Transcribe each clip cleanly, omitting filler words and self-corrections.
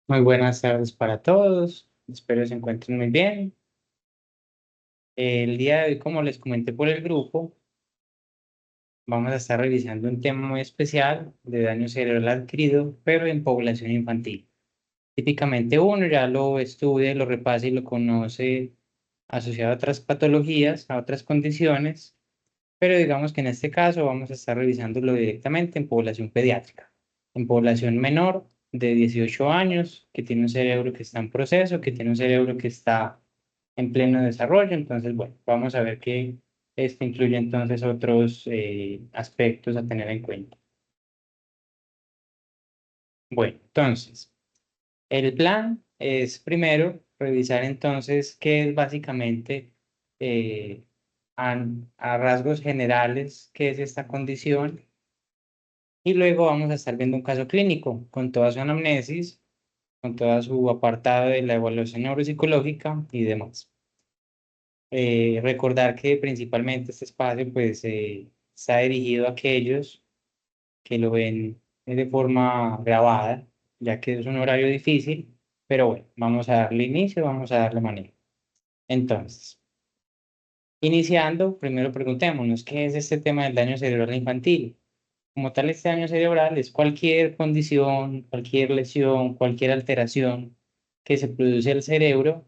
Muy buenas tardes para todos. Espero se encuentren muy bien. El día de hoy, como les comenté por el grupo, vamos a estar revisando un tema muy especial de daño cerebral adquirido, pero en población infantil. Típicamente uno ya lo estudia, lo repasa y lo conoce asociado a otras patologías, a otras condiciones, pero digamos que en este caso vamos a estar revisándolo directamente en población pediátrica, en población menor de 18 años, que tiene un cerebro que está en proceso, que tiene un cerebro que está en pleno desarrollo. Entonces, bueno, vamos a ver que esto incluye entonces otros aspectos a tener en cuenta. Bueno, entonces, el plan es primero revisar entonces qué es básicamente eh, a rasgos generales qué es esta condición, y luego vamos a estar viendo un caso clínico con toda su anamnesis, con toda su apartado de la evaluación neuropsicológica y demás. Recordar que principalmente este espacio pues está dirigido a aquellos que lo ven de forma grabada, ya que es un horario difícil, pero bueno, vamos a darle inicio, vamos a darle manejo. Entonces, iniciando, primero preguntémonos, ¿qué es este tema del daño cerebral infantil? Como tal, este daño cerebral es cualquier condición, cualquier lesión, cualquier alteración que se produce al cerebro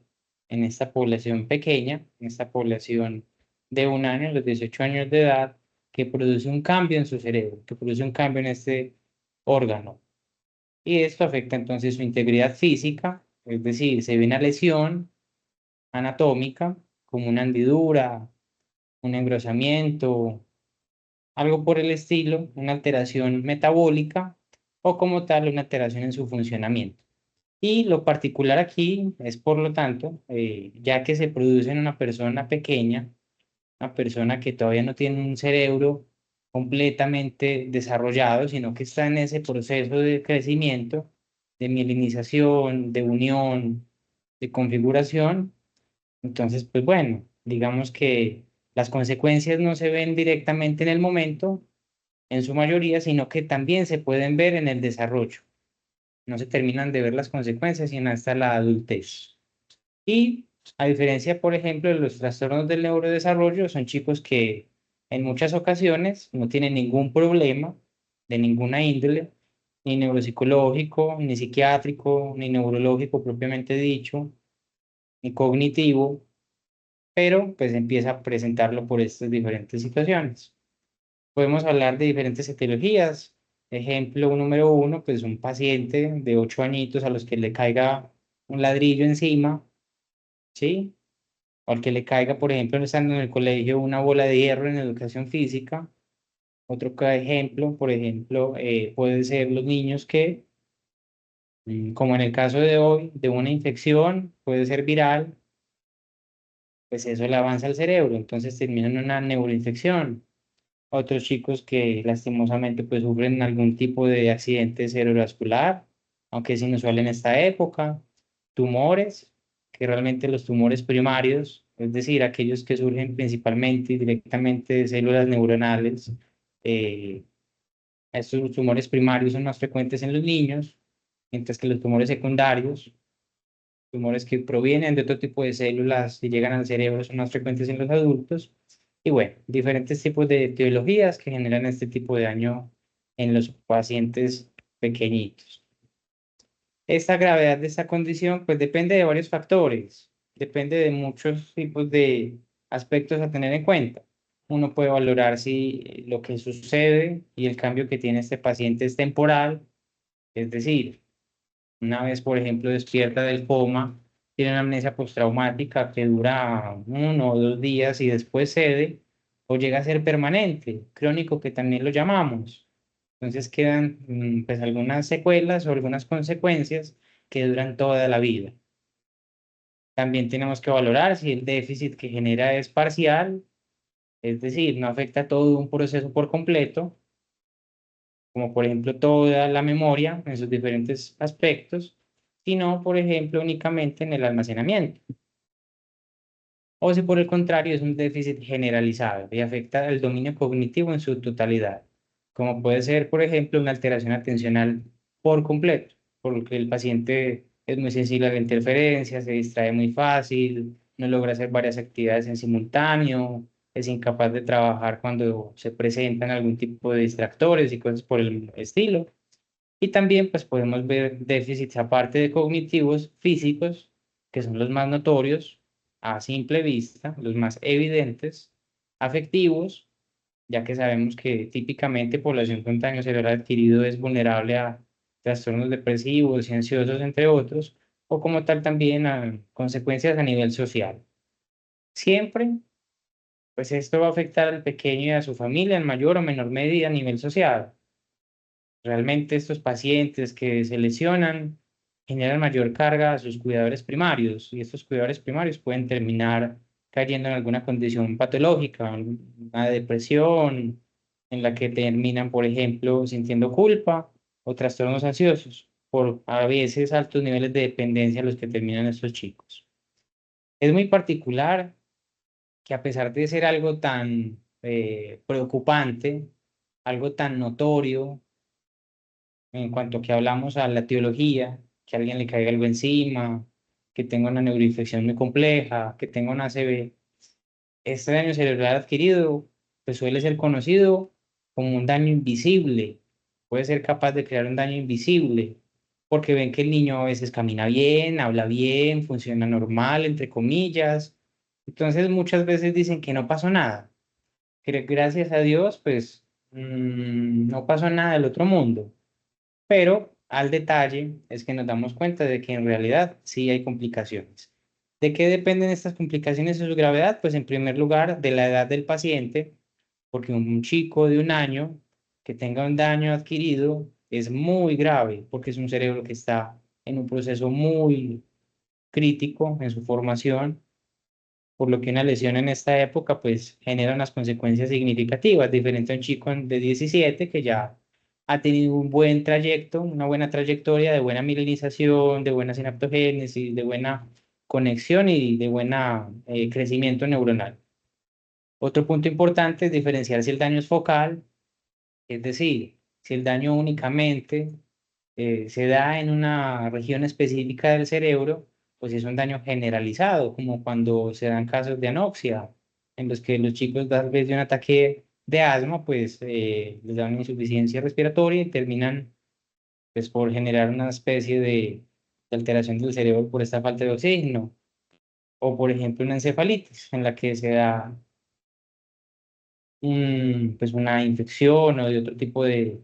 en esta población pequeña, en esta población de 1 año, los 18 años de edad, que produce un cambio en su cerebro, que produce un cambio en este órgano. Y esto afecta entonces su integridad física, es decir, se ve una lesión anatómica como una hendidura, un engrosamiento, algo por el estilo, una alteración metabólica o como tal una alteración en su funcionamiento. Y lo particular aquí es, por lo tanto, ya que se produce en una persona pequeña, una persona que todavía no tiene un cerebro completamente desarrollado, sino que está en ese proceso de crecimiento, de mielinización, de unión, de configuración. Entonces, pues bueno, digamos que las consecuencias no se ven directamente en el momento, en su mayoría, sino que también se pueden ver en el desarrollo. No se terminan de ver las consecuencias sino hasta la adultez. Y a diferencia, por ejemplo, de los trastornos del neurodesarrollo, son chicos que en muchas ocasiones no tienen ningún problema de ninguna índole, ni neuropsicológico, ni psiquiátrico, ni neurológico propiamente dicho, ni cognitivo, pero pues empieza a presentarlo por estas diferentes situaciones. Podemos hablar de diferentes etiologías. Ejemplo número uno, pues un paciente de 8 añitos a los que le caiga un ladrillo encima, ¿sí? O al que le caiga, por ejemplo, estando en el colegio, una bola de hierro en educación física. Otro ejemplo, por ejemplo, puede ser los niños que, como en el caso de hoy, de una infección, puede ser viral, pues eso le avanza al cerebro, entonces termina en una neuroinfección. Otros chicos que lastimosamente pues sufren algún tipo de accidente cerebrovascular, aunque es inusual en esta época, tumores, que realmente los tumores primarios, es decir, aquellos que surgen principalmente y directamente de células neuronales, eh, estos tumores primarios son más frecuentes en los niños, mientras que los tumores secundarios, tumores que provienen de otro tipo de células y llegan al cerebro, son más frecuentes en los adultos. Y bueno, diferentes tipos de etiologías que generan este tipo de daño en los pacientes pequeñitos. Esta gravedad de esta condición pues depende de varios factores, depende de muchos tipos de aspectos a tener en cuenta. Uno puede valorar si lo que sucede y el cambio que tiene este paciente es temporal, es decir, una vez, por ejemplo, despierta del coma, tiene una amnesia postraumática que dura 1 o 2 días y después cede, o llega a ser permanente, crónico que también lo llamamos. Entonces quedan pues algunas secuelas o algunas consecuencias que duran toda la vida. También tenemos que valorar si el déficit que genera es parcial, es decir, no afecta todo un proceso por completo, como por ejemplo toda la memoria en sus diferentes aspectos, sino por ejemplo únicamente en el almacenamiento. O si por el contrario es un déficit generalizado y afecta el dominio cognitivo en su totalidad, como puede ser por ejemplo una alteración atencional por completo. porque el paciente es muy sensible a la interferencia, se distrae muy fácil, no logra hacer varias actividades en simultáneo, es incapaz de trabajar cuando se presentan algún tipo de distractores y cosas por el estilo. Y también pues podemos ver déficits aparte de cognitivos, físicos, que son los más notorios a simple vista, los más evidentes, afectivos, ya que sabemos que típicamente población con daño cerebral adquirido es vulnerable a trastornos depresivos y ansiosos, entre otros, o como tal también a consecuencias a nivel social. Siempre, pues esto va a afectar al pequeño y a su familia en mayor o menor medida a nivel social. Realmente estos pacientes que se lesionan generan mayor carga a sus cuidadores primarios y estos cuidadores primarios pueden terminar cayendo en alguna condición patológica, una depresión en la que terminan, por ejemplo, sintiendo culpa o trastornos ansiosos por a veces altos niveles de dependencia a los que terminan estos chicos. Es muy particular que a pesar de ser algo tan preocupante, algo tan notorio, en cuanto que hablamos a la teología, que a alguien le caiga algo encima, que tenga una neuroinfección muy compleja, que tenga una ACV, este daño cerebral adquirido pues suele ser conocido como un daño invisible. Puede ser capaz de crear un daño invisible, porque ven que el niño a veces camina bien, habla bien, funciona normal, entre comillas. Entonces muchas veces dicen que no pasó nada. Que gracias a Dios, pues no pasó nada del otro mundo. Pero al detalle es que nos damos cuenta de que en realidad sí hay complicaciones. ¿De qué dependen estas complicaciones y su gravedad? Pues en primer lugar de la edad del paciente, porque un chico de 1 año que tenga un daño adquirido es muy grave, porque es un cerebro que está en un proceso muy crítico en su formación, por lo que una lesión en esta época pues genera unas consecuencias significativas, diferente a un chico de 17 que ya ha tenido un buen trayecto, una buena trayectoria de buena mielinización, de buena sinaptogénesis, de buena conexión y de buen crecimiento neuronal. Otro punto importante es diferenciar si el daño es focal, es decir, si el daño únicamente se da en una región específica del cerebro, pues es un daño generalizado, como cuando se dan casos de anoxia, en los que los chicos tal vez de un ataque de asma, pues les da una insuficiencia respiratoria y terminan pues por generar una especie de alteración del cerebro por esta falta de oxígeno, o por ejemplo una encefalitis, en la que se da pues una infección o de otro tipo de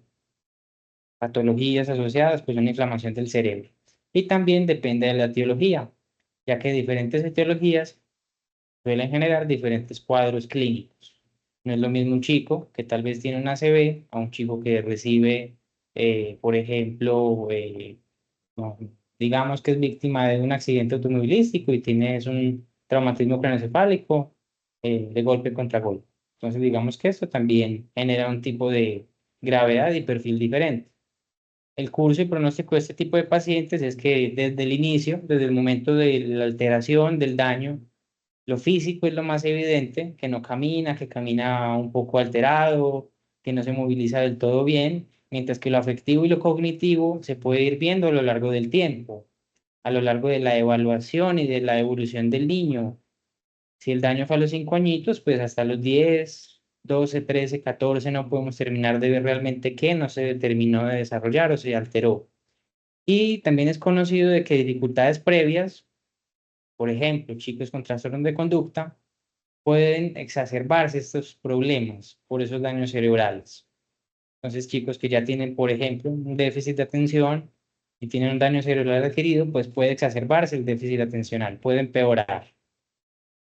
patologías asociadas, pues una inflamación del cerebro. Y también depende de la etiología, ya que diferentes etiologías suelen generar diferentes cuadros clínicos. No es lo mismo un chico que tal vez tiene una ACV a un chico que recibe, por ejemplo, no, digamos que es víctima de un accidente automovilístico y tiene un traumatismo craneoencefálico de golpe contra golpe. Entonces, digamos que esto también genera un tipo de gravedad y perfil diferente. El curso y pronóstico de este tipo de pacientes es que desde el inicio, desde el momento de la alteración, del daño, lo físico es lo más evidente, que no camina, que camina un poco alterado, que no se moviliza del todo bien, mientras que lo afectivo y lo cognitivo se puede ir viendo a lo largo del tiempo, a lo largo de la evaluación y de la evolución del niño. Si el daño fue a los 5 añitos, pues hasta los 10, 12, 13, 14 no podemos terminar de ver realmente qué no se terminó de desarrollar o se alteró. Y también es conocido de que dificultades previas, por ejemplo, chicos con trastornos de conducta, pueden exacerbarse estos problemas por esos daños cerebrales. Entonces, chicos que ya tienen, por ejemplo, un déficit de atención y tienen un daño cerebral adquirido, pues puede exacerbarse el déficit atencional, puede empeorar.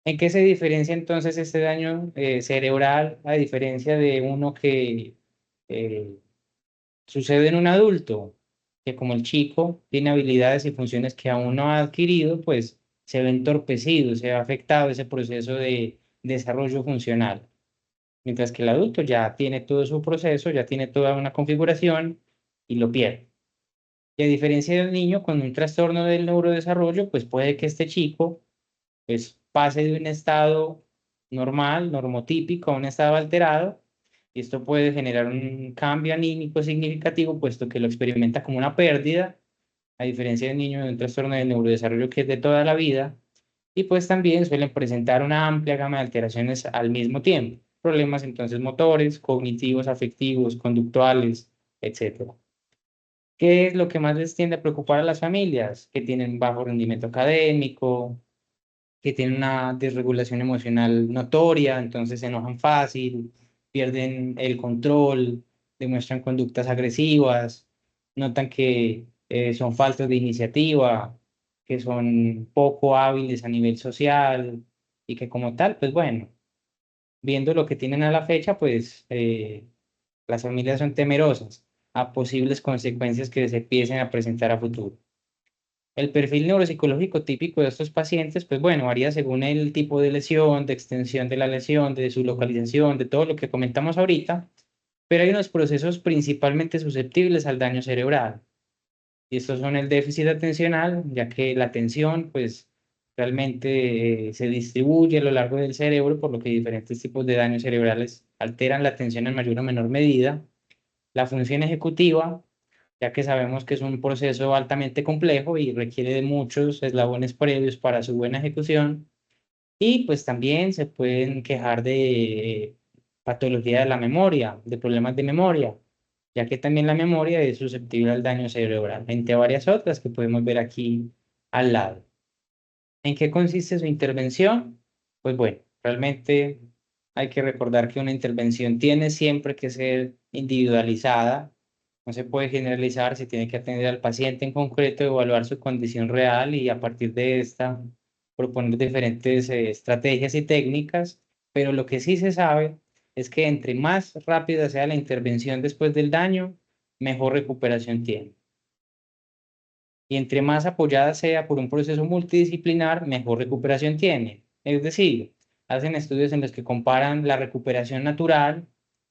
¿En qué se diferencia entonces este daño cerebral a diferencia de uno que eh, sucede en un adulto? Que como el chico tiene habilidades y funciones que aún no ha adquirido, pues se ve entorpecido, se ve afectado ese proceso de desarrollo funcional. Mientras que el adulto ya tiene todo su proceso, ya tiene toda una configuración y lo pierde. Y a diferencia del niño con un trastorno del neurodesarrollo, pues puede que este chico pues pase de un estado normal, normotípico, a un estado alterado, y esto puede generar un cambio anímico significativo, puesto que lo experimenta como una pérdida, a diferencia del niño de un trastorno del neurodesarrollo que es de toda la vida, y pues también suelen presentar una amplia gama de alteraciones al mismo tiempo, problemas entonces motores, cognitivos, afectivos, conductuales, etcétera. ¿Qué es lo que más les tiende a preocupar a las familias? Que tienen bajo rendimiento académico, que tienen una desregulación emocional notoria, entonces se enojan fácil, pierden el control, demuestran conductas agresivas, notan que son faltos de iniciativa, que son poco hábiles a nivel social y que como tal, pues bueno, viendo lo que tienen a la fecha, pues las familias son temerosas a posibles consecuencias que se empiecen a presentar a futuro. El perfil neuropsicológico típico de estos pacientes, pues bueno, varía según el tipo de lesión, de extensión de la lesión, de su localización, de todo lo que comentamos ahorita, pero hay unos procesos principalmente susceptibles al daño cerebral. Y estos son el déficit atencional, ya que la atención, pues realmente se distribuye a lo largo del cerebro, por lo que diferentes tipos de daños cerebrales alteran la atención en mayor o menor medida. La función ejecutiva, ya que sabemos que es un proceso altamente complejo y requiere de muchos eslabones previos para su buena ejecución. Y pues también se pueden quejar de patología de la memoria, de problemas de memoria, ya que también la memoria es susceptible al daño cerebral, entre varias otras que podemos ver aquí al lado. ¿En qué consiste su intervención? Pues bueno, realmente hay que recordar que una intervención tiene siempre que ser individualizada, no se puede generalizar, se tiene que atender al paciente en concreto, evaluar su condición real y a partir de esta proponer diferentes estrategias y técnicas, pero lo que sí se sabe es que entre más rápida sea la intervención después del daño, mejor recuperación tiene. Y entre más apoyada sea por un proceso multidisciplinar, mejor recuperación tiene. Es decir, hacen estudios en los que comparan la recuperación natural,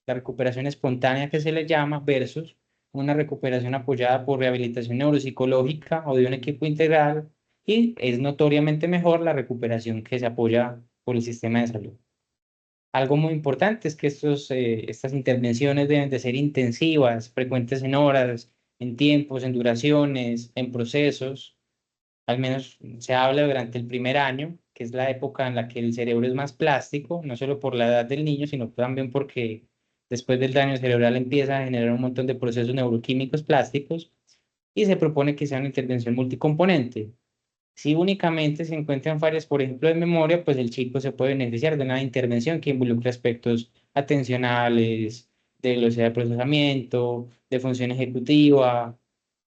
la recuperación espontánea que se le llama, versus una recuperación apoyada por rehabilitación neuropsicológica o de un equipo integral, y es notoriamente mejor la recuperación que se apoya por el sistema de salud. Algo muy importante es que estas intervenciones deben de ser intensivas, frecuentes en horas, en tiempos, en duraciones, en procesos. Al menos se habla durante el primer año, que es la época en la que el cerebro es más plástico, no solo por la edad del niño, sino también porque después del daño cerebral empieza a generar un montón de procesos neuroquímicos plásticos y se propone que sea una intervención multicomponente. Si únicamente se encuentran fallas, por ejemplo, de memoria, pues el chico se puede beneficiar de una intervención que involucre aspectos atencionales, de velocidad de procesamiento, de función ejecutiva,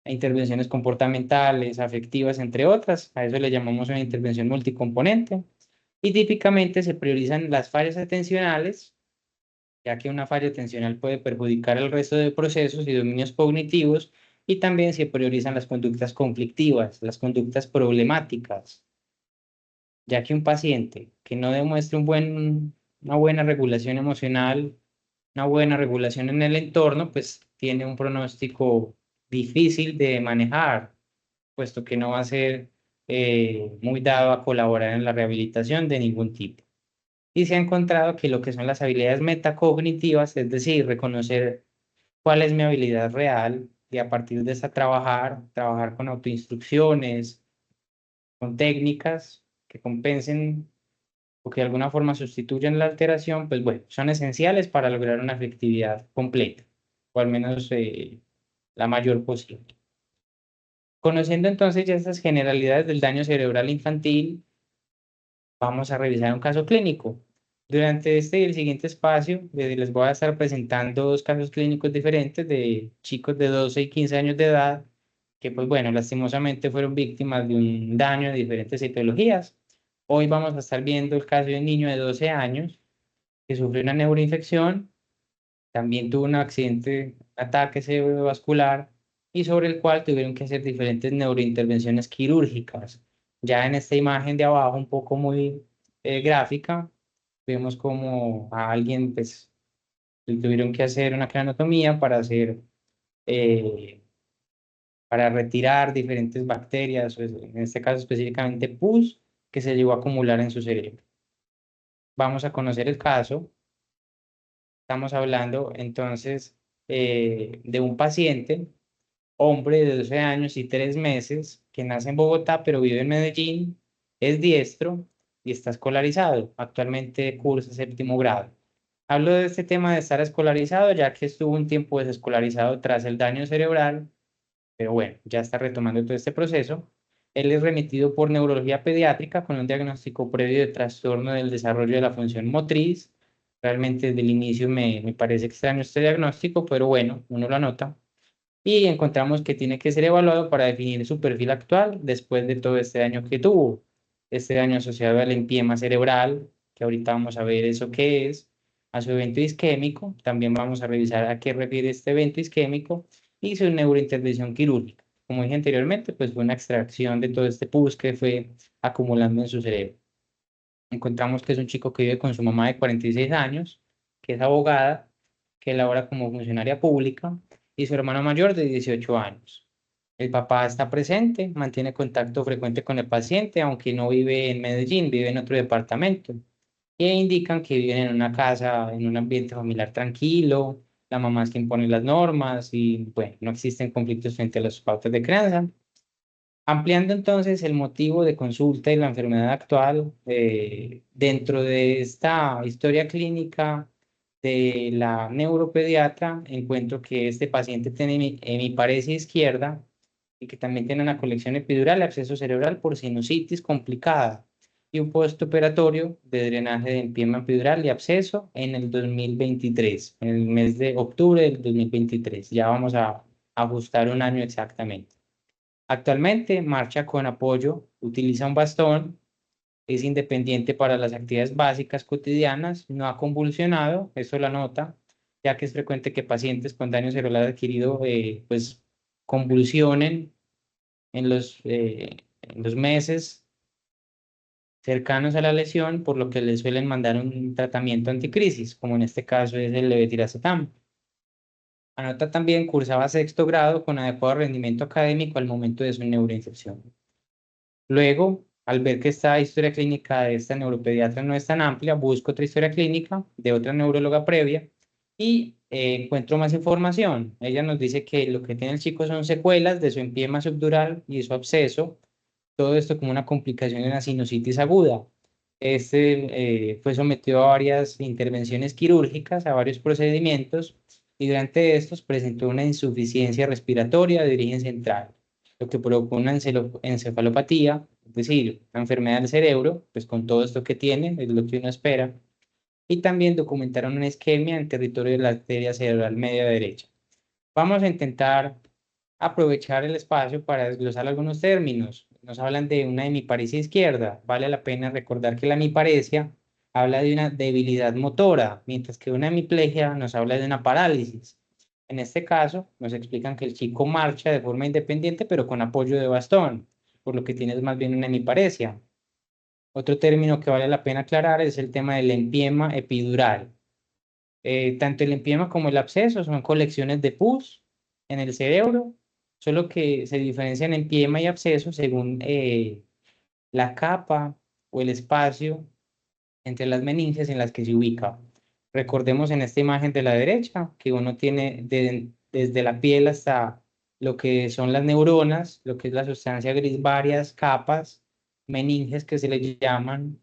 intervenciones comportamentales, afectivas, entre otras. A eso le llamamos una intervención multicomponente. Y típicamente se priorizan las fallas atencionales, ya que una falla atencional puede perjudicar el resto de procesos y dominios cognitivos, y también se priorizan las conductas conflictivas, las conductas problemáticas, ya que un paciente que no demuestre una buena regulación emocional, una buena regulación en el entorno, pues tiene un pronóstico difícil de manejar, puesto que no va a ser muy dado a colaborar en la rehabilitación de ningún tipo. Y se ha encontrado que lo que son las habilidades metacognitivas, es decir, reconocer cuál es mi habilidad real y a partir de esa trabajar con autoinstrucciones, con técnicas que compensen o que de alguna forma sustituyan la alteración, pues bueno, son esenciales para lograr una efectividad completa, o al menos la mayor posible. Conociendo entonces ya estas generalidades del daño cerebral infantil, vamos a revisar un caso clínico. Durante este y el siguiente espacio, les voy a estar presentando dos casos clínicos diferentes de chicos de 12 y 15 años de edad que, pues bueno, lastimosamente fueron víctimas de un daño de diferentes etiologías. Hoy vamos a estar viendo el caso de un niño de 12 años que sufrió una neuroinfección, también tuvo un accidente, ataque cerebrovascular y sobre el cual tuvieron que hacer diferentes neurointervenciones quirúrgicas. Ya en esta imagen de abajo, un poco muy gráfica, vemos como a alguien, pues, le tuvieron que hacer una cranotomía eh, para retirar diferentes bacterias, pues, en este caso específicamente pus, que se llegó a acumular en su cerebro. Vamos a conocer el caso. Estamos hablando entonces de un paciente hombre de 12 años y 3 meses, que nace en Bogotá, pero vive en Medellín, es diestro y está escolarizado. Actualmente cursa séptimo grado. Hablo de este tema de estar escolarizado, ya que estuvo un tiempo desescolarizado tras el daño cerebral, pero bueno, ya está retomando todo este proceso. Él es remitido por neurología pediátrica con un diagnóstico previo de trastorno del desarrollo de la función motriz. Realmente desde el inicio me parece extraño este diagnóstico, pero bueno, uno lo anota. Y encontramos que tiene que ser evaluado para definir su perfil actual después de todo este daño que tuvo. Este daño asociado al empiema cerebral, que ahorita vamos a ver eso qué es, a su evento isquémico, también vamos a revisar a qué refiere este evento isquémico y su neurointervención quirúrgica. Como dije anteriormente, pues fue una extracción de todo este pus que fue acumulando en su cerebro. Encontramos que es un chico que vive con su mamá de 46 años, que es abogada, que labora como funcionaria pública, y su hermano mayor de 18 años. El papá está presente, mantiene contacto frecuente con el paciente, aunque no vive en Medellín, vive en otro departamento. Y indican que viven en una casa, en un ambiente familiar tranquilo, la mamá es quien pone las normas y, bueno, no existen conflictos frente a las pautas de crianza. Ampliando entonces el motivo de consulta y la enfermedad actual, dentro de esta historia clínica de la neuropediatra, encuentro que este paciente tiene hemiparesia izquierda y que también tiene una colección epidural, absceso cerebral por sinusitis complicada y un postoperatorio de drenaje de empiema epidural y absceso en el 2023, en el mes de octubre del 2023. Ya vamos a ajustar un año exactamente. Actualmente marcha con apoyo, utiliza un bastón, es independiente para las actividades básicas cotidianas, no ha convulsionado, eso la nota, ya que es frecuente que pacientes con daño cerebral adquirido pues convulsionen en los meses cercanos a la lesión, por lo que le suelen mandar un tratamiento anticrisis, como en este caso es el levetiracetam. Anota también cursaba sexto grado con adecuado rendimiento académico al momento de su neuroinfección. Luego, al ver que esta historia clínica de esta neuropediatra no es tan amplia, busco otra historia clínica de otra neuróloga previa y encuentro más información. Ella nos dice que lo que tiene el chico son secuelas de su empiema subdural y su absceso, todo esto como una complicación de una sinusitis aguda. Fue sometido a varias intervenciones quirúrgicas, a varios procedimientos, y durante estos presentó una insuficiencia respiratoria de origen central, lo que provocó una encefalopatía, es decir, una enfermedad del cerebro, pues con todo esto que tiene, es lo que uno espera, y también documentaron una isquemia en territorio de la arteria cerebral media derecha. Vamos a intentar aprovechar el espacio para desglosar algunos términos. Nos hablan de una hemiparesia izquierda. Vale la pena recordar que la hemiparesia habla de una debilidad motora, mientras que una hemiplegia nos habla de una parálisis. En este caso, nos explican que el chico marcha de forma independiente, pero con apoyo de bastón, por lo que tienes más bien una hemiparesia. Otro término que vale la pena aclarar es el tema del empiema epidural. Tanto el empiema como el absceso son colecciones de pus en el cerebro, solo que se diferencian empiema y absceso según la capa o el espacio entre las meninges en las que se ubica. Recordemos en esta imagen de la derecha que uno tiene desde la piel hasta lo que son las neuronas, lo que es la sustancia gris, varias capas, meninges que se le llaman,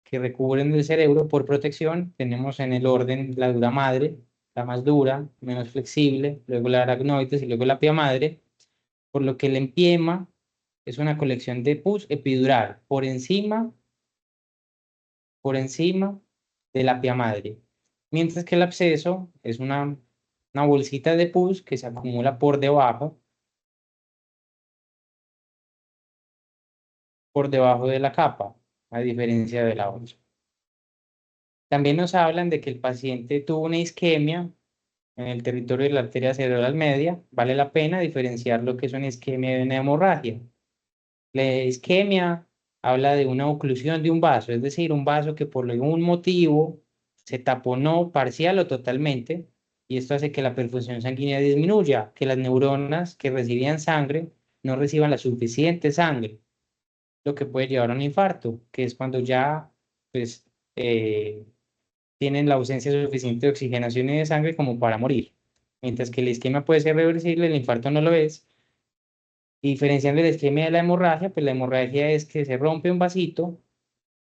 que recubren el cerebro por protección. Tenemos en el orden la dura madre, la más dura, menos flexible, luego la aracnoides y luego la pia madre, por lo que el empiema es una colección de pus epidural por encima de la pia madre, mientras que el absceso es una bolsita de pus que se acumula por debajo de la capa, a diferencia de la otra. También nos hablan de que el paciente tuvo una isquemia en el territorio de la arteria cerebral media. Vale la pena diferenciar lo que es una isquemia de una hemorragia. La isquemia habla de una oclusión de un vaso, es decir, un vaso que por algún motivo se taponó parcial o totalmente, y esto hace que la perfusión sanguínea disminuya, que las neuronas que recibían sangre no reciban la suficiente sangre, lo que puede llevar a un infarto, que es cuando ya pues, eh, tienen la ausencia suficiente de oxigenación y de sangre como para morir. Mientras que la isquemia puede ser reversible, el infarto no lo es, Y diferenciando la isquemia de la hemorragia, pues la hemorragia es que se rompe un vasito,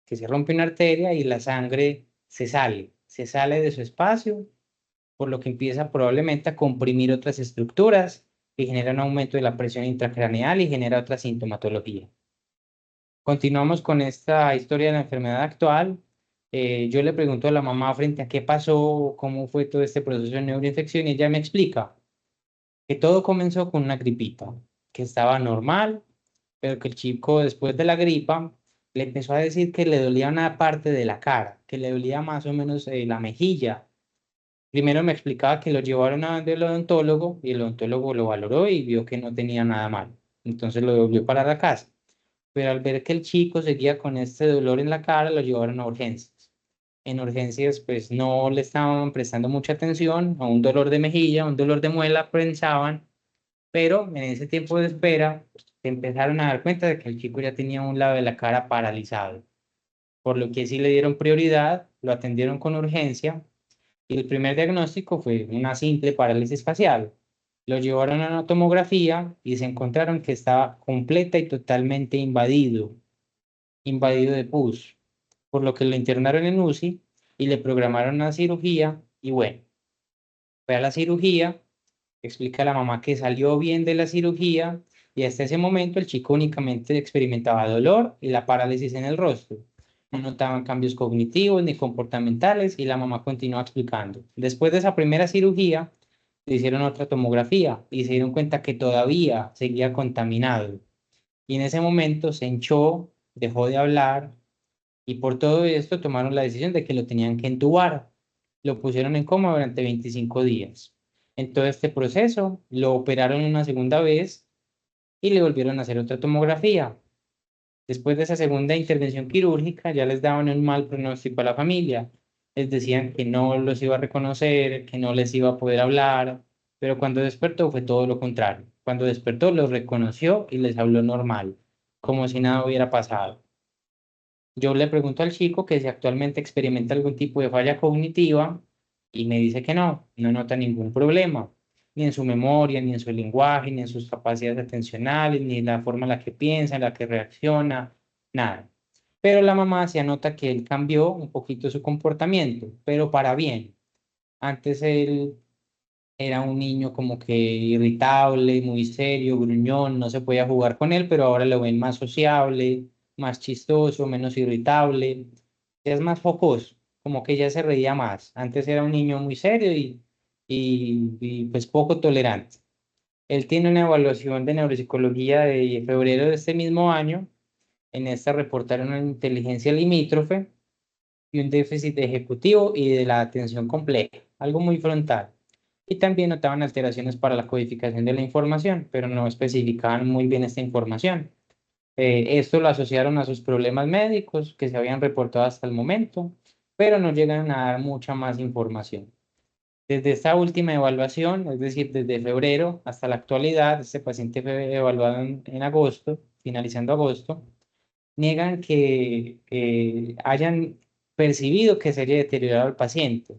que se rompe una arteria y la sangre se sale de su espacio, por lo que empieza probablemente a comprimir otras estructuras y genera un aumento de la presión intracraneal y genera otra sintomatología. Continuamos con esta historia de la enfermedad actual. Yo le pregunto a la mamá frente a qué pasó, cómo fue todo este proceso de neuroinfección y ella me explica que todo comenzó con una gripita, que estaba normal, pero que el chico después de la gripa le empezó a decir que le dolía una parte de la cara, que le dolía más o menos la mejilla. Primero me explicaba que lo llevaron a donde el odontólogo y el odontólogo lo valoró y vio que no tenía nada mal. Entonces lo devolvió para la casa. Pero al ver que el chico seguía con este dolor en la cara, lo llevaron a urgencias. En urgencias, pues no le estaban prestando mucha atención a un dolor de mejilla, un dolor de muela, pensaban, pero en ese tiempo de espera se empezaron a dar cuenta de que el chico ya tenía un lado de la cara paralizado, por lo que sí le dieron prioridad, lo atendieron con urgencia y el primer diagnóstico fue una simple parálisis facial. Lo llevaron a una tomografía y se encontraron que estaba completa y totalmente invadido de pus, por lo que lo internaron en UCI y le programaron una cirugía y bueno, fue a la cirugía, explica a la mamá que salió bien de la cirugía y hasta ese momento el chico únicamente experimentaba dolor y la parálisis en el rostro. No notaban cambios cognitivos ni comportamentales y la mamá continuó explicando. Después de esa primera cirugía, le hicieron otra tomografía y se dieron cuenta que todavía seguía contaminado. Y en ese momento se hinchó, dejó de hablar y por todo esto tomaron la decisión de que lo tenían que entubar. Lo pusieron en coma durante 25 días. En todo este proceso, lo operaron una segunda vez y le volvieron a hacer otra tomografía. Después de esa segunda intervención quirúrgica, ya les daban un mal pronóstico a la familia. Les decían que no los iba a reconocer, que no les iba a poder hablar, pero cuando despertó fue todo lo contrario. Cuando despertó los reconoció y les habló normal, como si nada hubiera pasado. Yo le pregunto al chico que si actualmente experimenta algún tipo de falla cognitiva y me dice que no, no nota ningún problema, ni en su memoria, ni en su lenguaje, ni en sus capacidades atencionales, ni en la forma en la que piensa, en la que reacciona, nada. Pero la mamá se anota que él cambió un poquito su comportamiento, pero para bien. Antes él era un niño como que irritable, muy serio, gruñón, no se podía jugar con él, pero ahora lo ven más sociable, más chistoso, menos irritable, ya es más jocoso, como que ya se reía más. Antes era un niño muy serio y pues poco tolerante. Él tiene una evaluación de neuropsicología de febrero de este mismo año. En esta reportaron una inteligencia limítrofe y un déficit ejecutivo y de la atención compleja, algo muy frontal. Y también notaban alteraciones para la codificación de la información, pero no especificaban muy bien esta información. Esto lo asociaron a sus problemas médicos que se habían reportado hasta el momento, pero no llegan a dar mucha más información. Desde esta última evaluación, es decir, desde febrero hasta la actualidad, este paciente fue evaluado en agosto, finalizando agosto, niegan que hayan percibido que se haya deteriorado el paciente,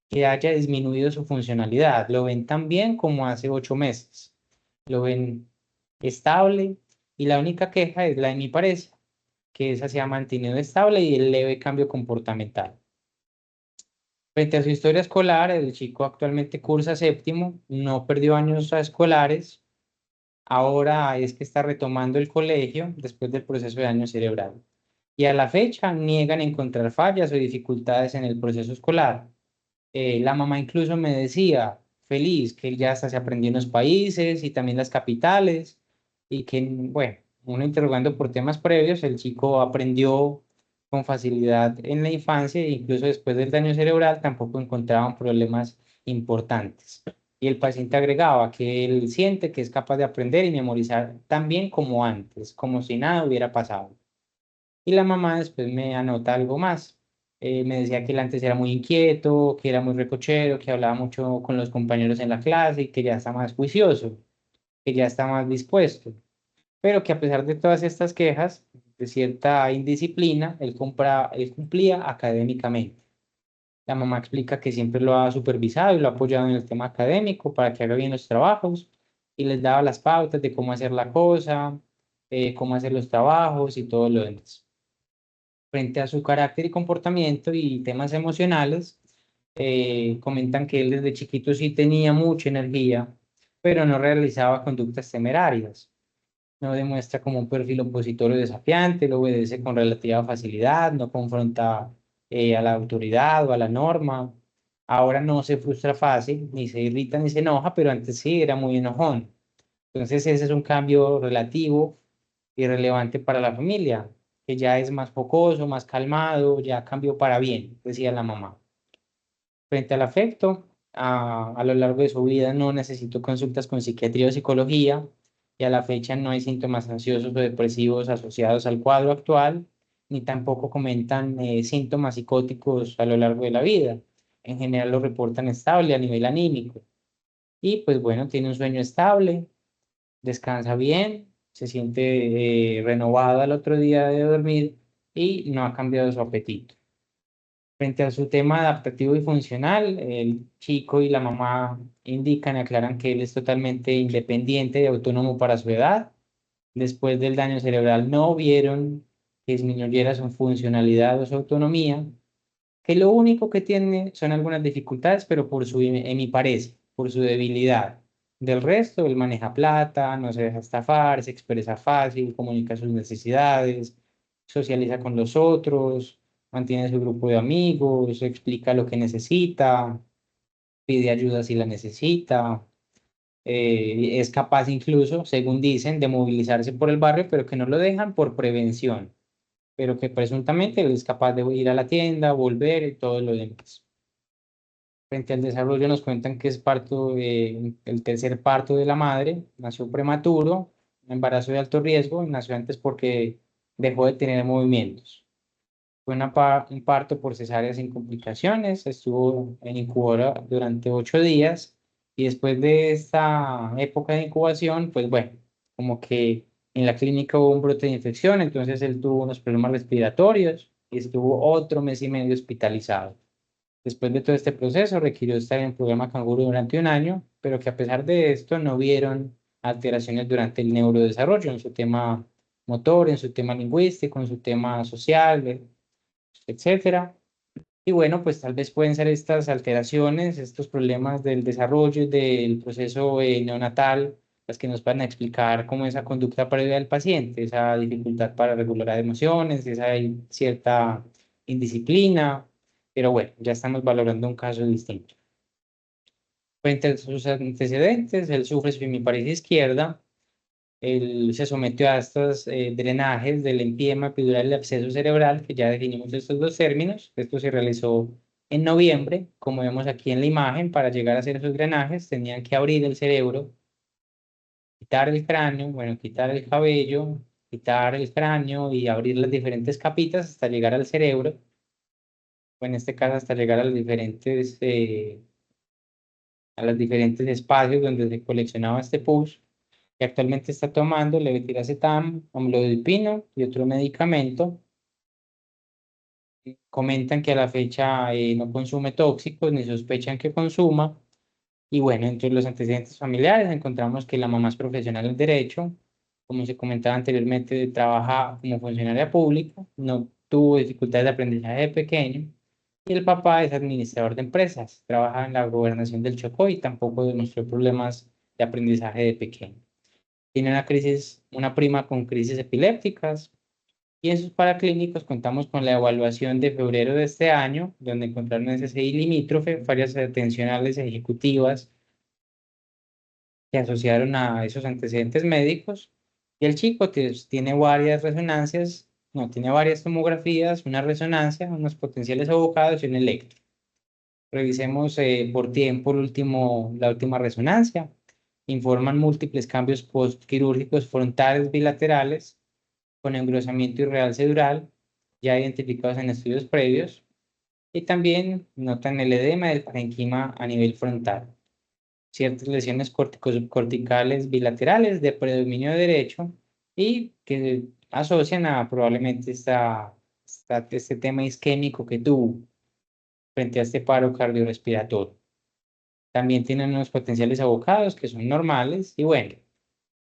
que haya disminuido su funcionalidad. Lo ven tan bien como hace 8 meses. Lo ven estable y la única queja es la de mi pareja, que esa se ha mantenido estable y el leve cambio comportamental. Frente a su historia escolar, el chico actualmente cursa séptimo, no perdió años escolares, ahora es que está retomando el colegio después del proceso de daño cerebral. Y a la fecha niegan encontrar fallas o dificultades en el proceso escolar. La mamá incluso me decía, feliz, que él ya hasta se aprendió en los países y también las capitales, y que, bueno, uno interrogando por temas previos, el chico aprendió con facilidad en la infancia e incluso después del daño cerebral tampoco encontraban problemas importantes. Y el paciente agregaba que él siente que es capaz de aprender y memorizar tan bien como antes, como si nada hubiera pasado. Y la mamá después me anota algo más. Me decía que él antes era muy inquieto, que era muy recochero, que hablaba mucho con los compañeros en la clase y que ya está más juicioso, que ya está más dispuesto. Pero que a pesar de todas estas quejas, de cierta indisciplina, él cumplía académicamente. La mamá explica que siempre lo ha supervisado y lo ha apoyado en el tema académico para que haga bien los trabajos y les daba las pautas de cómo hacer la cosa, cómo hacer los trabajos y todo lo demás. Frente a su carácter y comportamiento y temas emocionales, comentan que él desde chiquito sí tenía mucha energía, pero no realizaba conductas temerarias. No demuestra como un perfil opositor o desafiante, lo obedece con relativa facilidad, no confronta a la autoridad o a la norma. Ahora no se frustra fácil, ni se irrita ni se enoja, pero antes sí era muy enojón. Entonces ese es un cambio relativo y relevante para la familia, que ya es más focoso, más calmado, ya cambió para bien, decía la mamá. Frente al afecto, a lo largo de su vida no necesitó consultas con psiquiatría o psicología y a la fecha no hay síntomas ansiosos o depresivos asociados al cuadro actual, ni tampoco comentan síntomas psicóticos a lo largo de la vida. En general lo reportan estable a nivel anímico. Y pues bueno, tiene un sueño estable, descansa bien, se siente renovado al otro día de dormir y no ha cambiado su apetito. Frente a su tema adaptativo y funcional, el chico y la mamá indican y aclaran que él es totalmente independiente y autónomo para su edad. Después del daño cerebral no vieron que disminuyera su funcionalidad o su autonomía, que lo único que tiene son algunas dificultades, pero en mi parece, por su debilidad. Del resto, él maneja plata, no se deja estafar, se expresa fácil, comunica sus necesidades, socializa con los otros, mantiene su grupo de amigos, explica lo que necesita, pide ayuda si la necesita, es capaz incluso, según dicen, de movilizarse por el barrio, pero que no lo dejan por prevención, pero que presuntamente él es capaz de ir a la tienda, volver y todo lo demás. Frente al desarrollo nos cuentan que es el tercer parto de la madre, nació prematuro, un embarazo de alto riesgo, y nació antes porque dejó de tener movimientos. Fue un parto por cesárea sin complicaciones, estuvo en incubadora durante 8 días y después de esta época de incubación, pues bueno, como que en la clínica hubo un brote de infección, entonces él tuvo unos problemas respiratorios y estuvo otro mes y medio hospitalizado. Después de todo este proceso, requirió estar en el programa Canguro durante un año, pero que a pesar de esto no vieron alteraciones durante el neurodesarrollo, en su tema motor, en su tema lingüístico, en su tema social, etcétera. Y bueno, pues tal vez pueden ser estas alteraciones, estos problemas del desarrollo y del proceso neonatal, las que nos van a explicar cómo esa conducta previa del paciente, esa dificultad para regular emociones, esa cierta indisciplina, pero bueno, ya estamos valorando un caso distinto. Frente a sus antecedentes, él sufre hemiparesia izquierda, él se sometió a estos drenajes del empiema epidural y absceso cerebral, que ya definimos estos dos términos. Esto se realizó en noviembre, como vemos aquí en la imagen. Para llegar a hacer esos drenajes tenían que abrir el cerebro, quitar el cráneo, bueno, quitar el cabello, quitar el cráneo y abrir las diferentes capitas hasta llegar al cerebro, o en este caso hasta llegar a los diferentes espacios donde se coleccionaba este pus, que actualmente está tomando levetiracetam, amlodipino y otro medicamento. Comentan que a la fecha no consume tóxicos ni sospechan que consuma. Y bueno, entre los antecedentes familiares encontramos que la mamá es profesional del derecho, como se comentaba anteriormente, trabaja como funcionaria pública, no tuvo dificultades de aprendizaje de pequeño. Y el papá es administrador de empresas, trabaja en la gobernación del Chocó y tampoco demostró problemas de aprendizaje de pequeño. Tiene una prima con crisis epilépticas. Y en sus paraclínicos contamos con la evaluación de febrero de este año, donde encontraron SSI limítrofe, fallas atencionales ejecutivas que asociaron a esos antecedentes médicos. Y el chico tiene varias resonancias, no, tiene varias tomografías, una resonancia, unos potenciales abocados y un electro. Revisemos por tiempo la última resonancia. Informan múltiples cambios postquirúrgicos frontales bilaterales con engrosamiento irreal cerebral, ya identificados en estudios previos, y también notan el edema del parenquima a nivel frontal. Ciertas lesiones corticales bilaterales de predominio derecho y que asocian a probablemente este tema isquémico que tuvo frente a este paro cardiorrespiratorio. También tienen unos potenciales abocados que son normales. Y bueno,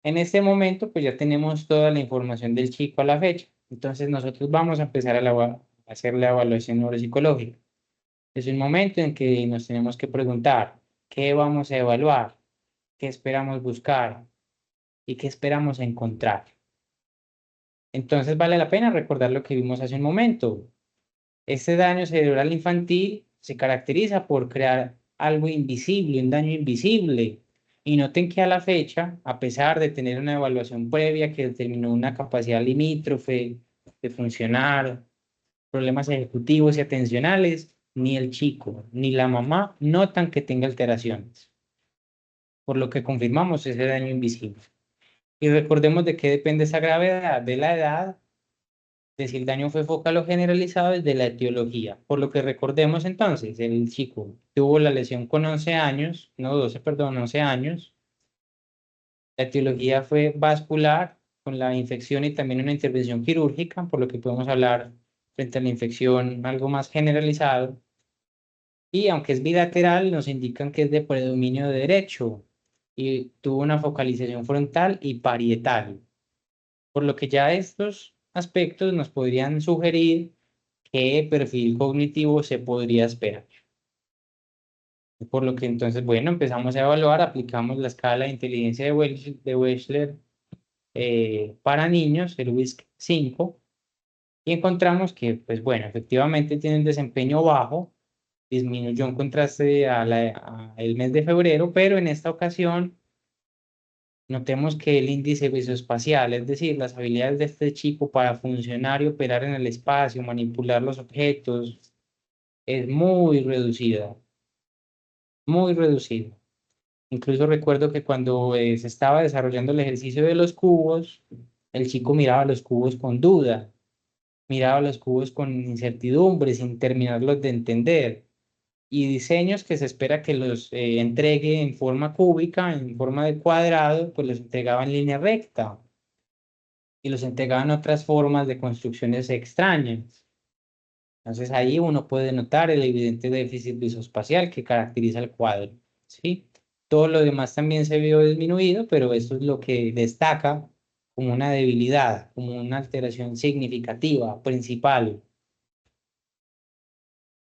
en este momento pues ya tenemos toda la información del chico a la fecha. Entonces nosotros vamos a empezar a hacer la evaluación neuropsicológica. Es un momento en que nos tenemos que preguntar, ¿qué vamos a evaluar? ¿Qué esperamos buscar? ¿Y qué esperamos encontrar? Entonces vale la pena recordar lo que vimos hace un momento. Este daño cerebral infantil se caracteriza por crear algo invisible, un daño invisible. Y noten que a la fecha, a pesar de tener una evaluación previa que determinó una capacidad limítrofe de funcionar, problemas ejecutivos y atencionales, ni el chico ni la mamá notan que tenga alteraciones, por lo que confirmamos ese daño invisible. Y recordemos de qué depende esa gravedad, de la edad, de si el daño fue focal o generalizado, es de la etiología. Por lo que recordemos entonces, el chico tuvo la lesión con 11 años, no 12, perdón, 11 años. La etiología fue vascular, con la infección y también una intervención quirúrgica, por lo que podemos hablar frente a la infección algo más generalizado. Y aunque es bilateral, nos indican que es de predominio derecho y tuvo una focalización frontal y parietal, por lo que ya estos aspectos nos podrían sugerir qué perfil cognitivo se podría esperar. Por lo que entonces, bueno, empezamos a evaluar, aplicamos la escala de inteligencia de Wechsler para niños, el WISC 5, y encontramos que, pues bueno, efectivamente tiene un desempeño bajo, disminuyó en contraste a el mes de febrero, pero en esta ocasión notemos que el índice visoespacial, es decir, las habilidades de este chico para funcionar y operar en el espacio, manipular los objetos, es muy reducida, muy reducida. Incluso recuerdo que cuando se estaba desarrollando el ejercicio de los cubos, el chico miraba los cubos con duda, miraba los cubos con incertidumbre, sin terminarlos de entender. Y diseños que se espera que los entregue en forma cúbica, en forma de cuadrado, pues los entregaba en línea recta y los entregaba en otras formas de construcciones extrañas. Entonces ahí uno puede notar el evidente déficit visoespacial que caracteriza el cuadro, ¿sí? Todo lo demás también se vio disminuido, pero esto es lo que destaca como una debilidad, como una alteración significativa, principal.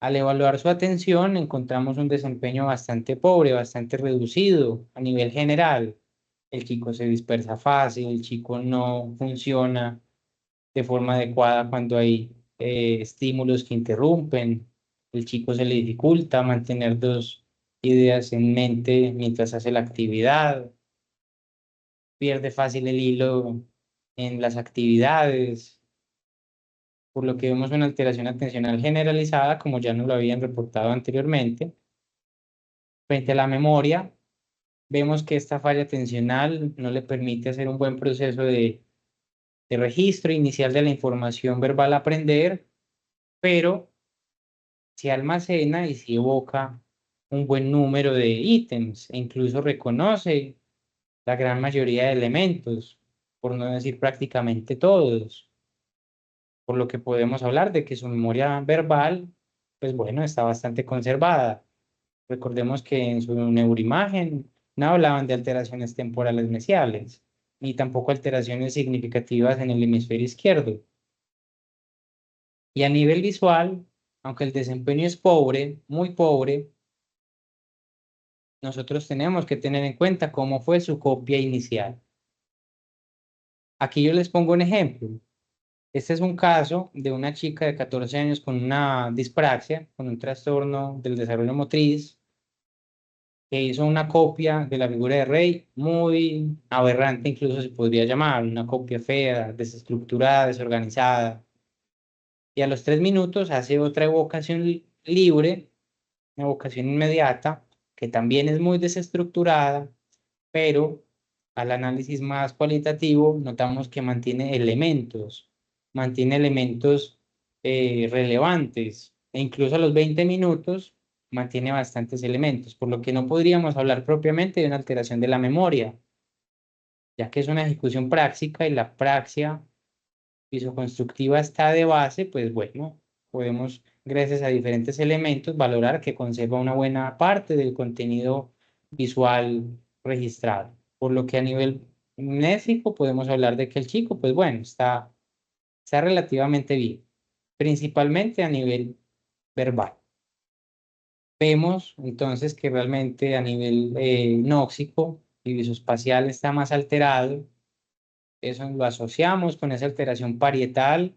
Al evaluar su atención, encontramos un desempeño bastante pobre, bastante reducido a nivel general. El chico se dispersa fácil, el chico no funciona de forma adecuada cuando hay estímulos que interrumpen. El chico se le dificulta mantener dos ideas en mente mientras hace la actividad, pierde fácil el hilo en las actividades, por lo que vemos una alteración atencional generalizada, como ya nos lo habían reportado anteriormente. Frente a la memoria, vemos que esta falla atencional no le permite hacer un buen proceso de registro inicial de la información verbal a aprender, pero se almacena y se evoca un buen número de ítems e incluso reconoce la gran mayoría de elementos, por no decir prácticamente todos, por lo que podemos hablar de que su memoria verbal, pues bueno, está bastante conservada. Recordemos que en su neuroimagen no hablaban de alteraciones temporales mesiales, ni tampoco alteraciones significativas en el hemisferio izquierdo. Y a nivel visual, aunque el desempeño es pobre, muy pobre, nosotros tenemos que tener en cuenta cómo fue su copia inicial. Aquí yo les pongo un ejemplo. Este es un caso de una chica de 14 años con una dispraxia, con un trastorno del desarrollo motriz, que hizo una copia de la figura de rey muy aberrante, incluso se podría llamar, una copia fea, desestructurada, desorganizada. Y a los 3 minutos hace otra evocación libre, una evocación inmediata, que también es muy desestructurada, pero al análisis más cualitativo notamos que mantiene elementos relevantes, e incluso a los 20 minutos mantiene bastantes elementos, por lo que no podríamos hablar propiamente de una alteración de la memoria, ya que es una ejecución práctica y la praxia pisoconstructiva está de base, pues bueno, podemos gracias a diferentes elementos, valorar que conserva una buena parte del contenido visual registrado. Por lo que a nivel mnésico podemos hablar de que el chico, pues bueno, está relativamente bien, principalmente a nivel verbal. Vemos entonces que realmente a nivel nóxico y visoespacial está más alterado. Eso lo asociamos con esa alteración parietal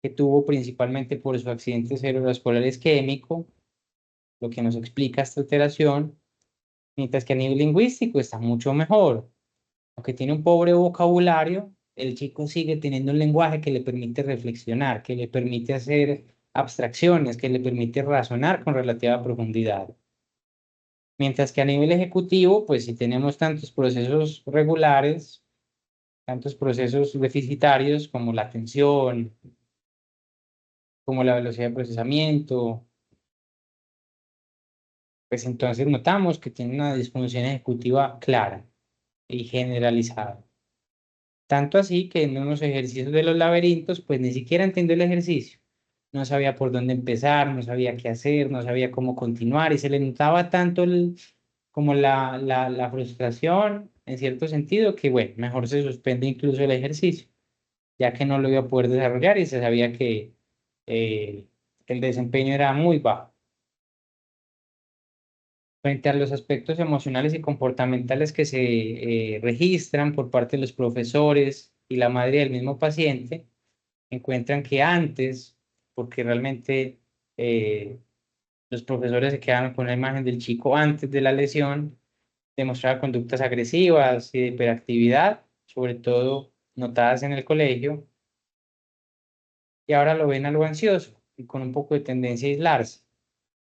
que tuvo principalmente por su accidente cerebrovascular isquémico, lo que nos explica esta alteración, mientras que a nivel lingüístico está mucho mejor. Aunque tiene un pobre vocabulario, el chico sigue teniendo un lenguaje que le permite reflexionar, que le permite hacer abstracciones, que le permite razonar con relativa profundidad. Mientras que a nivel ejecutivo, pues si tenemos tantos procesos regulares, tantos procesos deficitarios como la atención, como la velocidad de procesamiento, pues entonces notamos que tiene una disfunción ejecutiva clara y generalizada. Tanto así que en unos ejercicios de los laberintos, pues ni siquiera entendió el ejercicio. No sabía por dónde empezar, no sabía qué hacer, no sabía cómo continuar y se le notaba tanto como la frustración en cierto sentido que, bueno, mejor se suspende incluso el ejercicio, ya que no lo iba a poder desarrollar y se sabía que el desempeño era muy bajo. Frente a los aspectos emocionales y comportamentales que se registran por parte de los profesores y la madre del mismo paciente, encuentran que antes, porque realmente los profesores se quedaron con la imagen del chico antes de la lesión, demostraba conductas agresivas y de hiperactividad, sobre todo notadas en el colegio, y ahora lo ven algo ansioso y con un poco de tendencia a aislarse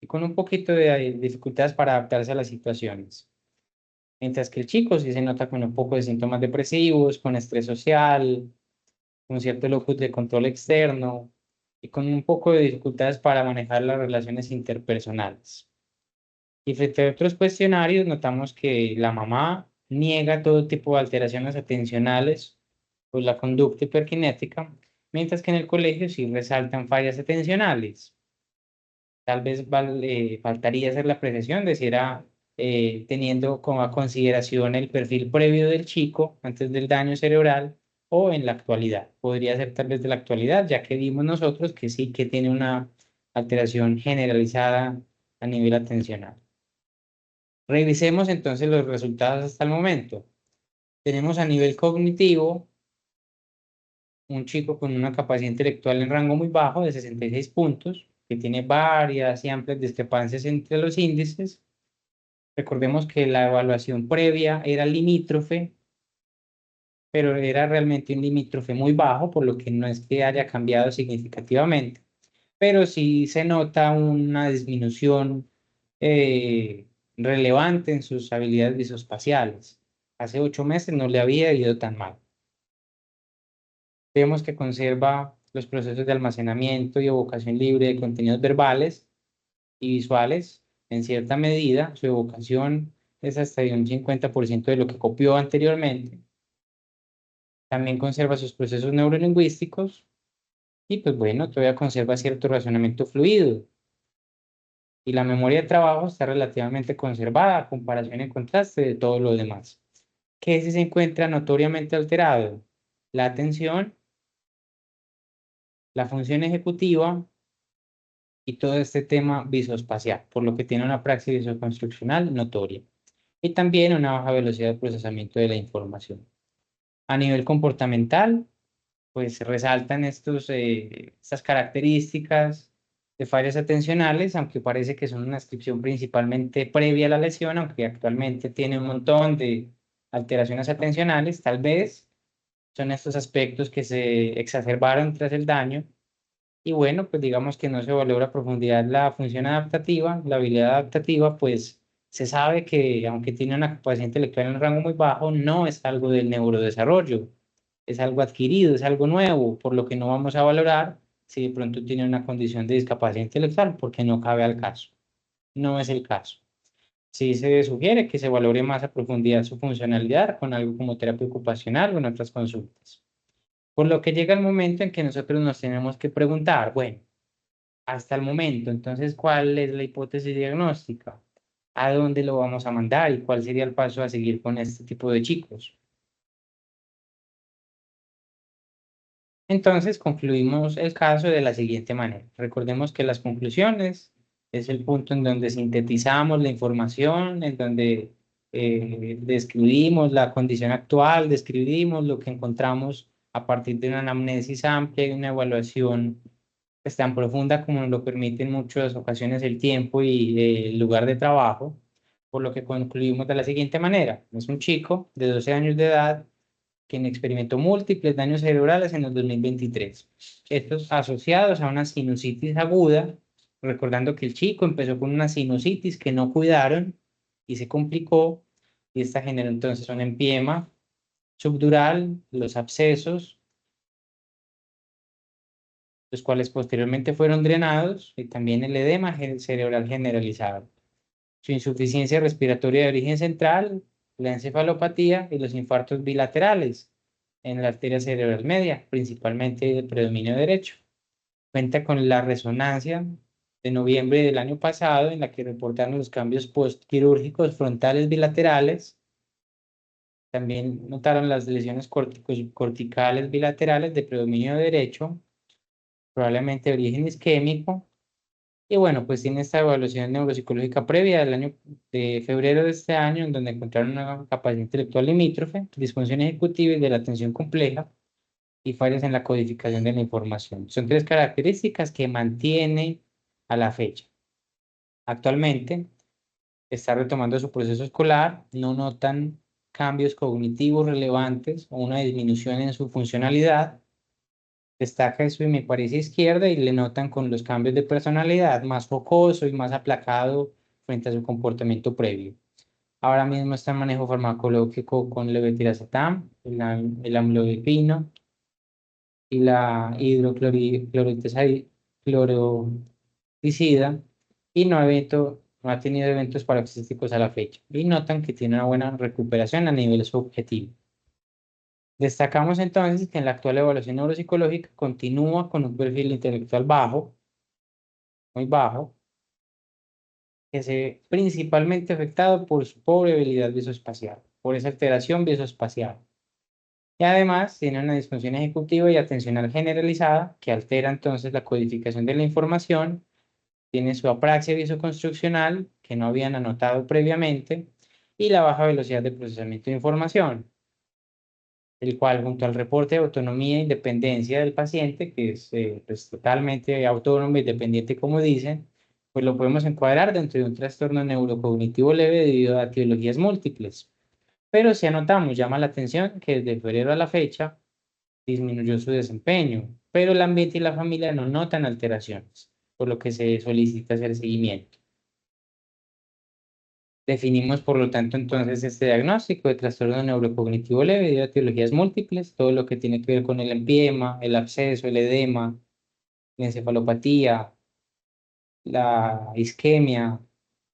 y con un poquito de dificultades para adaptarse a las situaciones. Mientras que el chico sí se nota con un poco de síntomas depresivos, con estrés social, con cierto locus de control externo y con un poco de dificultades para manejar las relaciones interpersonales. Y frente a otros cuestionarios, notamos que la mamá niega todo tipo de alteraciones atencionales o la conducta hiperkinética, mientras que en el colegio sí resaltan fallas atencionales. Tal vez faltaría hacer la apreciación de si era teniendo como a consideración el perfil previo del chico antes del daño cerebral o en la actualidad. Podría ser tal vez de la actualidad, ya que vimos nosotros que sí que tiene una alteración generalizada a nivel atencional. Revisemos entonces los resultados hasta el momento. Tenemos a nivel cognitivo un chico con una capacidad intelectual en rango muy bajo de 66 puntos, que tiene varias y amplias discrepancias entre los índices. Recordemos que la evaluación previa era limítrofe, pero era realmente un limítrofe muy bajo, por lo que no es que haya cambiado significativamente, pero sí se nota una disminución relevante en sus habilidades visoespaciales. Hace 8 meses no le había ido tan mal. Vemos que conserva los procesos de almacenamiento y evocación libre de contenidos verbales y visuales en cierta medida. Su evocación es hasta de un 50% de lo que copió anteriormente. También conserva sus procesos neurolingüísticos y pues bueno, todavía conserva cierto razonamiento fluido. Y la memoria de trabajo está relativamente conservada a comparación en contraste de todo lo demás. ¿Qué si se encuentra notoriamente alterado? La atención, la función ejecutiva y todo este tema visoespacial, por lo que tiene una praxis visoconstruccional notoria. Y también una baja velocidad de procesamiento de la información. A nivel comportamental, pues resaltan estas características de fallas atencionales, aunque parece que son una descripción principalmente previa a la lesión, aunque actualmente tiene un montón de alteraciones atencionales, tal vez son estos aspectos que se exacerbaron tras el daño. Y bueno, pues digamos que no se valora a profundidad la función adaptativa, la habilidad adaptativa, pues se sabe que aunque tiene una capacidad intelectual en un rango muy bajo, no es algo del neurodesarrollo, es algo adquirido, es algo nuevo, por lo que no vamos a valorar si de pronto tiene una condición de discapacidad intelectual, porque no cabe al caso. No es el caso. Sí se sugiere que se valore más a profundidad su funcionalidad con algo como terapia ocupacional o en otras consultas. Por lo que llega el momento en que nosotros nos tenemos que preguntar, bueno, hasta el momento. Entonces, ¿cuál es la hipótesis diagnóstica? ¿A dónde lo vamos a mandar y cuál sería el paso a seguir con este tipo de chicos? Entonces, concluimos el caso de la siguiente manera. Recordemos que las conclusiones es el punto en donde sintetizamos la información, en donde describimos la condición actual, describimos lo que encontramos a partir de una anamnesis amplia y una evaluación pues, tan profunda como nos lo permite en muchas ocasiones el tiempo y el lugar de trabajo, por lo que concluimos de la siguiente manera. Es un chico de 12 años de edad quien experimentó múltiples daños cerebrales en el 2023. Estos asociados a una sinusitis aguda, recordando que el chico empezó con una sinusitis que no cuidaron y se complicó, y esta generó entonces un empiema subdural, los abscesos, los cuales posteriormente fueron drenados, y también el edema cerebral generalizado. Su insuficiencia respiratoria de origen central, la encefalopatía y los infartos bilaterales en la arteria cerebral media, principalmente de predominio derecho. Cuenta con la resonancia de noviembre del año pasado, en la que reportaron los cambios postquirúrgicos frontales bilaterales. También notaron las lesiones corticales bilaterales de predominio derecho, probablemente de origen isquémico. Y bueno, pues tiene esta evaluación neuropsicológica previa del año de febrero de este año, en donde encontraron una capacidad intelectual limítrofe, disfunción ejecutiva y de la atención compleja y fallas en la codificación de la información. Son tres características que mantiene a la fecha. Actualmente está retomando su proceso escolar, no notan cambios cognitivos relevantes o una disminución en su funcionalidad. Destaca su hemiparesia izquierda y le notan con los cambios de personalidad más focoso y más aplacado frente a su comportamiento previo. Ahora mismo está en manejo farmacológico con levetiracetam, el amlodipino y la hidroclorotizida y no ha tenido eventos paroxísticos a la fecha. Y notan que tiene una buena recuperación a nivel subjetivo. Destacamos entonces que en la actual evaluación neuropsicológica continúa con un perfil intelectual bajo, muy bajo, que se ve principalmente afectado por su pobre habilidad visoespacial, por esa alteración visoespacial. Y además tiene una disfunción ejecutiva y atencional generalizada que altera entonces la codificación de la información, tiene su apraxia visoconstruccional que no habían anotado previamente y la baja velocidad de procesamiento de información, el cual junto al reporte de autonomía e independencia del paciente, que es pues, totalmente autónomo y dependiente como dicen, pues lo podemos encuadrar dentro de un trastorno neurocognitivo leve debido a etiologías múltiples. Pero si anotamos, llama la atención que desde febrero a la fecha disminuyó su desempeño, pero el ambiente y la familia no notan alteraciones, por lo que se solicita hacer seguimiento. Definimos, por lo tanto, entonces este diagnóstico de trastorno neurocognitivo leve de etiologías múltiples, todo lo que tiene que ver con el empiema, el absceso, el edema, la encefalopatía, la isquemia,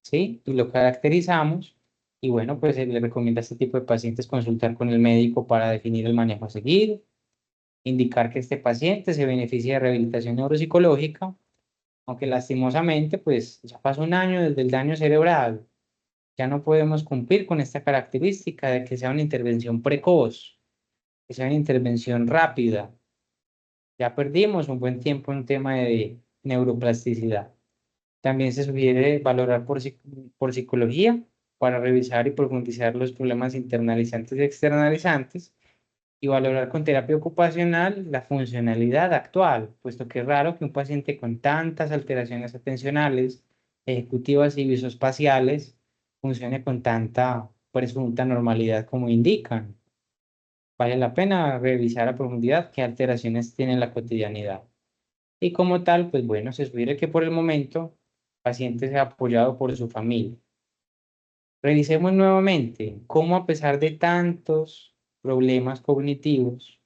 ¿sí? Y lo caracterizamos. Y bueno, pues se le recomienda a este tipo de pacientes consultar con el médico para definir el manejo a seguir, indicar que este paciente se beneficia de rehabilitación neuropsicológica, aunque lastimosamente, pues ya pasó un año desde el daño cerebral. Ya no podemos cumplir con esta característica de que sea una intervención precoz, que sea una intervención rápida. Ya perdimos un buen tiempo en un tema de neuroplasticidad. También se sugiere valorar por psicología para revisar y profundizar los problemas internalizantes y externalizantes y valorar con terapia ocupacional la funcionalidad actual, puesto que es raro que un paciente con tantas alteraciones atencionales, ejecutivas y visoespaciales funcione con tanta presunta normalidad como indican. Vale la pena revisar a profundidad qué alteraciones tiene en la cotidianidad. Y como tal, pues bueno, se sugiere que por el momento el paciente sea apoyado por su familia. Revisemos nuevamente cómo a pesar de tantos problemas cognitivos,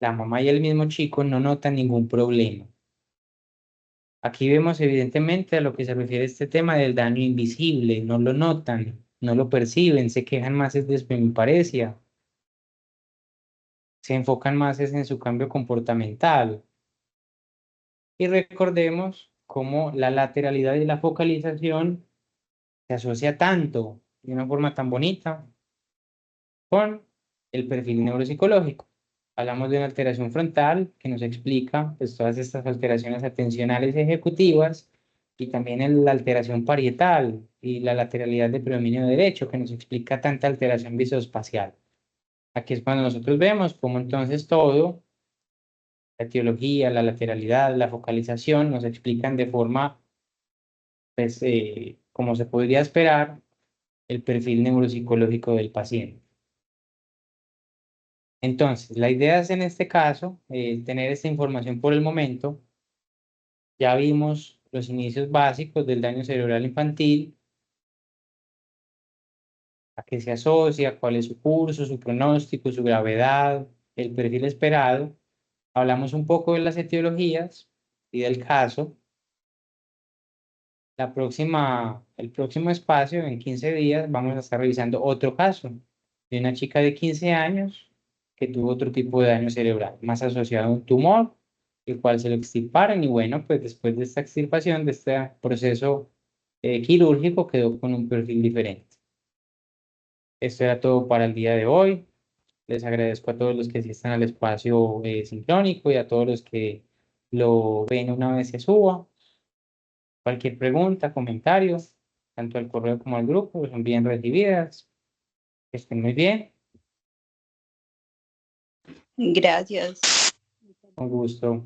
la mamá y el mismo chico no notan ningún problema. Aquí vemos evidentemente a lo que se refiere este tema del daño invisible, no lo notan, no lo perciben, se quejan más es de su hemiparesia, se enfocan más es en su cambio comportamental. Y recordemos cómo la lateralidad y la focalización se asocia tanto de una forma tan bonita con el perfil neuropsicológico. Hablamos de una alteración frontal que nos explica pues, todas estas alteraciones atencionales ejecutivas y también la alteración parietal y la lateralidad de predominio derecho que nos explica tanta alteración visoespacial. Aquí es cuando nosotros vemos cómo entonces todo, la etiología, la lateralidad, la focalización, nos explican de forma, pues, como se podría esperar, el perfil neuropsicológico del paciente. Entonces, la idea es en este caso tener esta información por el momento. Ya vimos los inicios básicos del daño cerebral infantil, a qué se asocia, cuál es su curso, su pronóstico, su gravedad, el perfil esperado. Hablamos un poco de las etiologías y del caso. El próximo espacio, en 15 días, vamos a estar revisando otro caso de una chica de 15 años que tuvo otro tipo de daño cerebral, más asociado a un tumor, el cual se lo extirparon y bueno, pues después de esta extirpación, de este proceso quirúrgico, quedó con un perfil diferente. Esto era todo para el día de hoy. Les agradezco a todos los que asistan al espacio sincrónico y a todos los que lo ven una vez se suba. Cualquier pregunta, comentario, tanto al correo como al grupo, son bien recibidas. Que estén muy bien. Gracias. Un gusto.